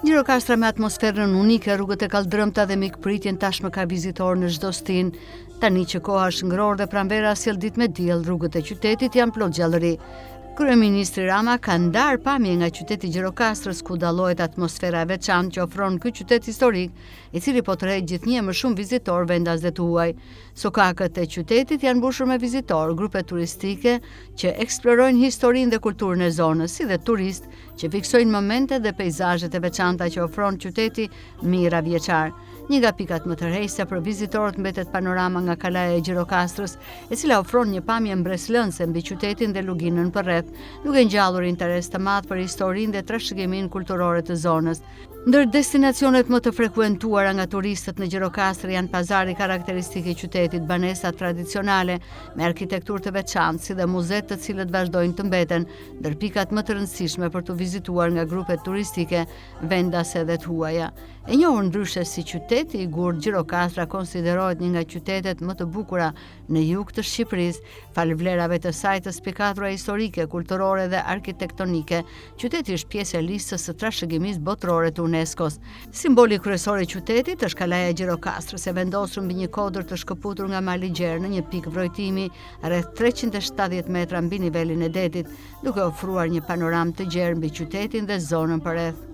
Gjirokastra me atmosferën unike, rrugët e kaldrëmta dhe mikpritjen tashmë ka vizitor në çdo stin. Tani që koha është ngrohtë dhe pranvera sjell ditë me diell, rrugët e qytetit janë plot gjallëri. Kryeministri Rama ka ndarë pamje nga qyteti i Gjirokastrës, ku dallohet atmosfera e veçantë që ofron ky qytet historik, i cili po tërheq gjithnjë më shumë vizitor vendas dhe të huaj. Sokakët e qytetit janë mbushur me vizitor, grupe turistike që eksplorojnë historinë dhe kulturën e zonës, si dhe turistë që fiksojnë momentet dhe peizazhet e veçanta që ofron qyteti mijëra vjeçar. Një nga pikat më tërheqëse për vizitorët mbetet panorama nga kalaja e Gjirokastrës, e cila ofron një pamje mbreslënse mbi qytetin dhe luginën përreth, duke ngjallur interes të madh për historinë dhe trashëgiminë kulturore të zonës. Ndër destinacionet më të frekuentuara nga turistët në Gjirokastër janë pazari karakteristik i qytetit, banesat tradicionale me arkitekturë të veçantë, si dhe muzeet të cilët vazhdojnë të mbeten ndër pikat më të rëndësishme për të vizituar nga grupet turistike vendase dhe të huaja. E njohur ndryshe si qyteti i gurë, Gjirokastra konsiderohet një nga qytetet më të bukura në jug të Shqipërisë, falë vlerave të saj të spikatura historike, kulturore dhe arkitektonike. Qyteti është pjesë e listës së trashëgimisë botërore të UNESCO-s. Simboli kryesor i qytetit është kalaja e Gjirokastrës, e vendosur mbi një kodër të shkëputur nga mali gjerë në një pikë vrojtimi rreth 370 metra mbi nivelin e detit, duke ofruar një panoramë të gjerë mbi qytetin dhe zonën përreth.